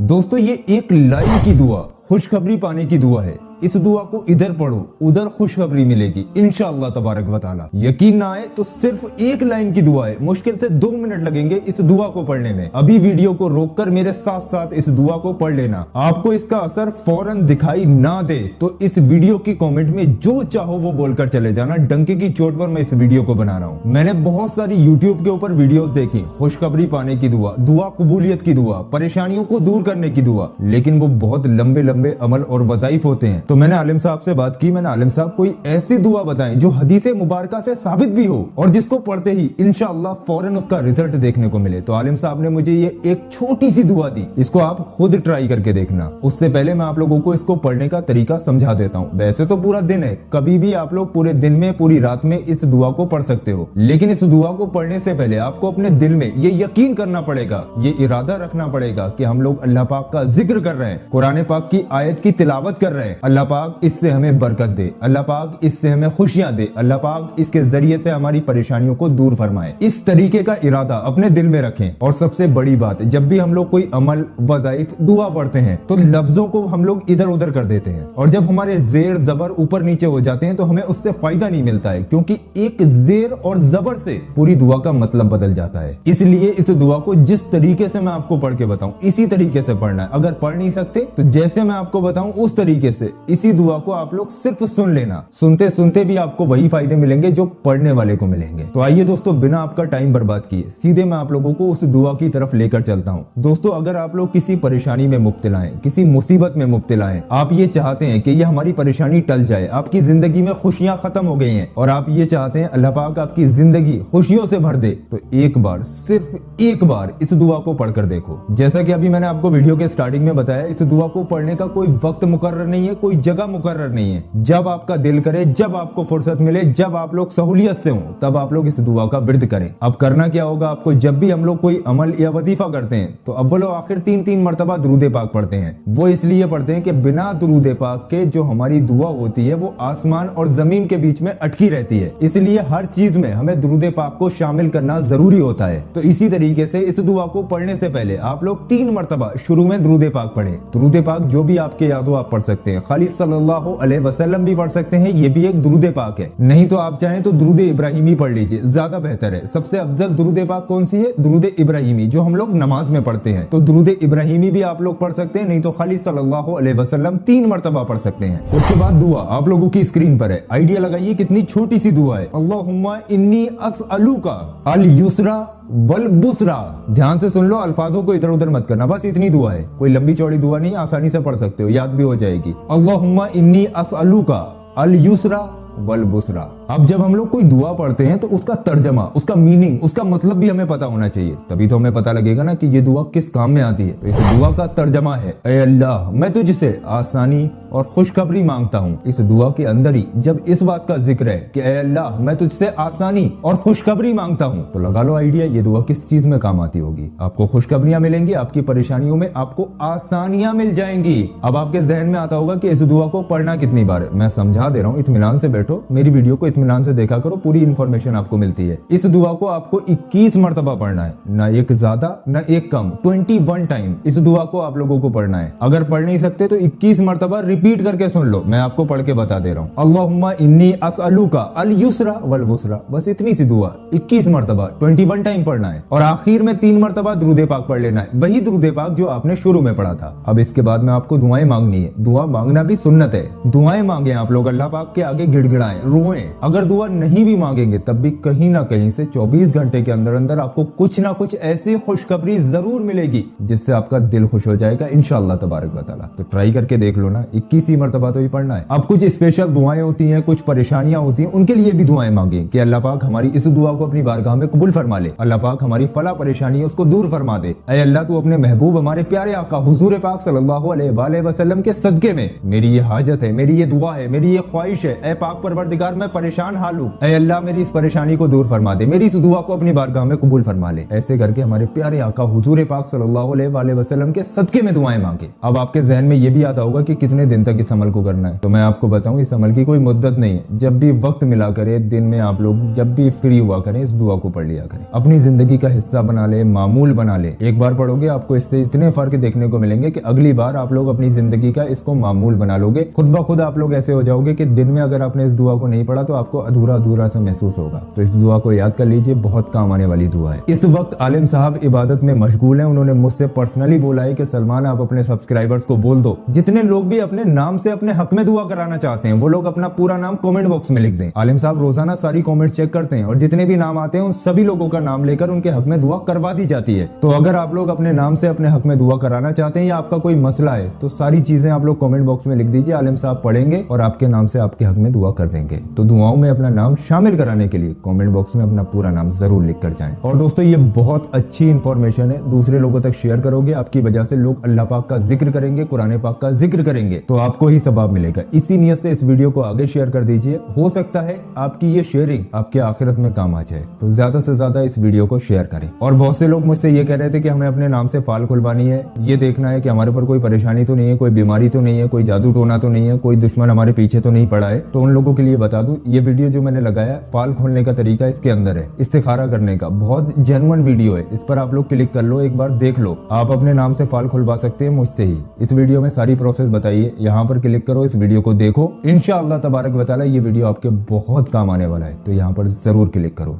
दोस्तों ये एक लाइन की दुआ खुशखबरी पाने की दुआ है। इस दुआ को इधर पढ़ो उधर खुशखबरी मिलेगी इंशाअल्लाह तबारक व तआला। यकीन ना आए तो सिर्फ एक लाइन की दुआ है, मुश्किल से 2 मिनट लगेंगे इस दुआ को पढ़ने में। अभी वीडियो को रोककर मेरे साथ साथ इस दुआ को पढ़ लेना। आपको इसका असर फौरन दिखाई ना दे तो इस वीडियो की कमेंट में जो चाहो वो बोलकर चले जाना। डंके की चोट पर मैं इस वीडियो को बना रहा हूँ। मैंने बहुत सारी यूट्यूब के ऊपर वीडियोस देखी, खुशखबरी पाने की दुआ, दुआ कबूलियत की दुआ, परेशानियों को दूर करने की दुआ, लेकिन वो बहुत लंबे लंबे अमल और वज़ाइफ होते हैं। तो मैंने आलिम साहब से बात की। मैंने आलिम साहब कोई ऐसी दुआ बताएं जो हदीसे मुबारका से साबित भी हो और जिसको पढ़ते ही इंशाअल्लाह फौरन उसका रिजल्ट देखने को मिले। तो आलिम साहब ने मुझे ये एक छोटी सी दुआ दी, इसको आप खुद ट्राई करके देखना। उससे पहले मैं आप लोगों को इसको पढ़ने का तरीका समझा देता हूँ। वैसे तो पूरा दिन है, कभी भी आप लोग पूरे दिन में पूरी रात में इस दुआ को पढ़ सकते हो, लेकिन इस दुआ को पढ़ने से पहले आपको अपने दिल में ये यकीन करना पड़ेगा, ये इरादा रखना पड़ेगा कि हम लोग अल्लाह पाक का जिक्र कर रहे हैं, कुरान पाक की आयत की तिलावत कर रहे हैं। अल्लाह पाक इससे हमें बरकत दे, अल्लाह पाक इससे हमें खुशियां दे, अल्लाह पाक इसके जरिए से हमारी परेशानियों को दूर फरमाए। इस तरीके का इरादा अपने दिल में रखें। और सबसे बड़ी बात, जब भी हम लोग कोई अमल वज़ाइफ दुआ पढ़ते हैं तो लफ्जों को हम लोग इधर उधर कर देते हैं, और जब हमारे जेर जबर ऊपर नीचे हो जाते हैं तो हमें उससे फायदा नहीं मिलता है, क्योंकि एक जेर और जबर से पूरी दुआ का मतलब बदल जाता है। इसलिए इस दुआ को जिस तरीके से मैं आपको पढ़ के बताऊं इसी तरीके से पढ़ना है। अगर पढ़ नहीं सकते तो जैसे मैं आपको बताऊं उस तरीके से इसी दुआ को आप लोग सिर्फ सुन लेना। सुनते सुनते भी आपको वही फायदे मिलेंगे जो पढ़ने वाले को मिलेंगे। तो आइए दोस्तों, बिना आपका टाइम बर्बाद किए सीधे मैं आप लोगों को उस दुआ की तरफ लेकर चलता हूँ। दोस्तों, अगर आप लोग किसी परेशानी में मुब्तला हैं, किसी मुसीबत में मुब्तला हैं, आप ये चाहते हैं कि ये हमारी परेशानी टल जाए, आपकी जिंदगी में खुशियां खत्म हो गई हैं और आप ये चाहते हैं अल्लाह पाक आपकी जिंदगी खुशियों से भर दे, तो एक बार, सिर्फ एक बार इस दुआ को पढ़कर देखो। जैसा कि अभी मैंने आपको वीडियो के स्टार्टिंग में बताया, इस दुआ को पढ़ने का कोई वक्त मुकर्रर नहीं है, कोई जगह मुकर्रर नहीं है। जब आपका दिल करे, जब आपको फुर्सत मिले, जब आप लोग सहूलियत से हो, तब आप लोग इस दुआ का विर्द करें। अब करना क्या होगा आपको, जब भी हम लोग कोई अमल या वजीफा करते हैं तो अव्वल और आखिर 3-3 मरतबा दुरूद पाक पढ़ते हैं। वो इसलिए पढ़ते हैं कि बिना दुरूद पाक के जो हमारी दुआ होती है वो आसमान और जमीन के बीच में अटकी रहती है। इसलिए हर चीज में हमें दुरूद पाक को शामिल करना जरूरी होता है। तो इसी तरीके से इस दुआ को पढ़ने से पहले आप लोग 3 मरतबा शुरू में दुरूद पाक पढ़ें। दुरूद पाक जो भी आपके याद हो आप पढ़ सकते हैं। खाली सल्लल्लाहु अलैहि वसल्लम भी पढ़ सकते हैं, ये भी एक दुरूद पाक है। नहीं तो आप चाहें तो दुरूद इब्राहिमी पढ़ लीजिए, ज्यादा बेहतर है। सबसे अफजल दुरूद पाक कौन सी है? दुरूद इब्राहिमी, जो हम लोग नमाज में पढ़ते हैं। तो दुरूद इब्राहिमी भी आप लोग पढ़ सकते हैं, नहीं तो खाली सल्लल्लाहु अलैहि वसल्लम 3 मरतबा पढ़ सकते हैं। उसके बाद दुआ आप लोगों की स्क्रीन पर है, आइडिया लगाइए कितनी छोटी सी दुआ है। अल्लाहुम्मा इन्नी अस्अलुका अल युसरा वल बुसरा। ध्यान से सुन लो, अल्फाजों को इधर उधर मत करना, बस इतनी दुआ है। कोई लंबी चौड़ी दुआ नहीं, आसानी से पढ़ सकते हो, याद भी हो जाएगी। अल्लाहुम्मा इन्नी अस्अलुका अल युसरा वल बुसरा। अब जब हम लोग कोई दुआ पढ़ते हैं तो उसका तर्जमा, उसका मीनिंग, उसका मतलब भी हमें पता होना चाहिए, तभी तो हमें पता लगेगा ना कि ये दुआ किस काम में आती है। तो इस दुआ का तर्जमा है, ऐ अल्लाह मैं तुझसे आसानी और खुशखबरी मांगता हूँ। इस दुआ के अंदर ही जब इस बात का जिक्र है कि ऐ अल्लाह मैं तुझसे आसानी और खुशखबरी मांगता हूँ, तो लगा लो आइडिया ये दुआ किस चीज में काम आती होगी। आपको खुशखबरियां मिलेंगी, आपकी परेशानियों में आपको आसानियां मिल जाएंगी। अब आपके जहन में आता होगा कि इस दुआ को पढ़ना कितनी बार है। मैं समझा दे रहा हूँ, इत्मीनान से बैठो, मेरी वीडियो को इत्मीनान से देखा करो, पूरी इन्फॉर्मेशन आपको मिलती है। इस दुआ को आपको 21 मरतबा पढ़ना है, ना एक ज्यादा ना एक कम, 21 टाइम इस दुआ को आप लोगों को पढ़ना है। अगर पढ़ नहीं सकते तो 21 मरतबा रिपीट करके सुन लो, मैं आपको पढ़ के बता दे रहा हूँ। अल्लाहुम्मा इन्नी अस्अलुका अल युसरा वल बुसरा, बस इतनी सी दुआ 21 मरतबा 21 टाइम पढ़ना है। और आखिर में 3 मरतबा दुरूद पाक पढ़ लेना है, वही दुरूद पाक जो आपने शुरू में पढ़ा था। अब इसके बाद में आपको दुआएं मांगनी है। दुआ मांगना भी सुन्नत है। दुआएं मांगे आप लोग, अल्लाह पाक के आगे गिड़गिड़ाएं, रोएं। अगर दुआ नहीं भी मांगेंगे तब भी कहीं ना कहीं से 24 घंटे के अंदर अंदर आपको कुछ ना कुछ ऐसी खुशखबरी जरूर मिलेगी जिससे आपका दिल खुश हो जाएगा इंशाअल्लाह तबारक व तआला। तो ट्राई करके देख लो ना, 21 ही मरतबा तो ही पढ़ना है। अब कुछ स्पेशल दुआएं होती हैं, कुछ परेशानियां होती हैं, उनके लिए भी दुआएं मांगे कि अल्लाह पाक हमारी इस दुआ को अपनी बारगाह में कबूल फरमा ले। अल्लाह पाक हमारी फला परेशानी है उसको दूर फरमा दे। ऐ अल्लाह तू अपने महबूब हमारे प्यारे आका हुजूर पाक सल्लल्लाहु अलैहि वसल्लम के सदके में मेरी ये हाजत है, मेरी ये दुआ है, मेरी ये ख्वाहिश है। ऐ पाक परवरदिगार मैं परेशान हाल हूँ, ऐ अल्लाह मेरी इस परेशानी को दूर फरमा दे, मेरी इस दुआ को अपनी बारगाह में कबूल फरमा ले। ऐसे करके हमारे प्यारे आका हुजूर पाक सल्लल्लाहु अलैहि वसल्लम के सदके में दुआएं मांगे। अब आपके जहन में ये भी आता होगा कि कितने दिन तक इस अमल को करना है, तो मैं आपको बताऊं इस अमल की कोई मुद्दत नहीं है। जब भी वक्त मिला करे दिन में आप लोग जब भी फ्री हुआ करें इस दुआ को पढ़ लिया करें, अपनी जिंदगी का हिस्सा बना ले, मामूल बना ले। एक बार पढ़ोगे आपको इससे इतने फर्क देखने को मिलेंगे कि अगली बार आप लोग अपनी जिंदगी का इसको मामूल बना लोगे। खुद ब खुद आप लोग ऐसे हो जाओगे कि दिन में अगर आपने इस दुआ को नहीं पढ़ा तो आपको अधूरा अधूरा सा महसूस होगा। तो इस दुआ को याद कर लीजिए, बहुत काम आने वाली दुआ है। इस वक्त आलिम साहब इबादत में मशगूल हैं, उन्होंने मुझसे पर्सनली बोला है कि सलमान आप अपने सब्सक्राइबर्स को बोल दो, जितने लोग भी अपने नाम से अपने हक में दुआ कराना चाहते हैं वो लोग अपना पूरा नाम कमेंट बॉक्स में लिख दें। आलिम साहब रोजाना सारी कमेंट्स चेक करते हैं और जितने भी नाम आते हैं उन सभी लोगों का नाम लेकर उनके हक में दुआ करवा दी जाती है। तो अगर आप लोग अपने नाम से अपने हक में दुआ कराना चाहते हैं या आपका कोई मसला है तो सारी चीजें आप लोग कमेंट बॉक्स में लिख दीजिए, आलिम साहब पढ़ेंगे और आपके नाम से आपके हक में दुआ कर देंगे। तो दुआओं में अपना नाम शामिल कराने के लिए कमेंट बॉक्स में अपना पूरा नाम जरूर लिख कर जाएं। और दोस्तों ये बहुत अच्छी इंफॉर्मेशन है, दूसरे लोगों तक शेयर करोगे, आपकी वजह से लोग अल्लाह पाक का जिक्र करेंगे, कुरान पाक का जिक्र करेंगे, तो आपको ही सवाब मिलेगा। इसी नियत से इस वीडियो को आगे शेयर कर दीजिए, हो सकता है आपकी ये शेयरिंग आपके आखिरत में काम आ जाए। तो ज्यादा से ज्यादा इस वीडियो को शेयर करें। और बहुत से लोग मुझसे ये कह रहे थे कि हमें अपने नाम से फाइल खुलवानी है, ये देखना है कि हमारे पर कोई परेशानी तो नहीं है, कोई बीमारी तो नहीं है, कोई जादू टोना तो नहीं है, कोई दुश्मन हमारे पीछे तो नहीं पड़ा है। तो उन लोगों के लिए बता दूं, ये वीडियो जो मैंने लगाया फाइल खोलने का तरीका इसके अंदर है, इस्तिखारा करने का बहुत जेन्युइन वीडियो है। इस पर आप लोग क्लिक कर लो, एक बार देख लो, आप अपने नाम से फाइल खुलवा सकते हैं मुझसे ही। इस वीडियो में सारी प्रोसेस बताइए, यहाँ पर क्लिक करो, इस वीडियो को देखो, इंशाअल्लाह तबारक व तआला ये वीडियो आपके बहुत काम आने वाला है। तो यहाँ पर जरूर क्लिक करो।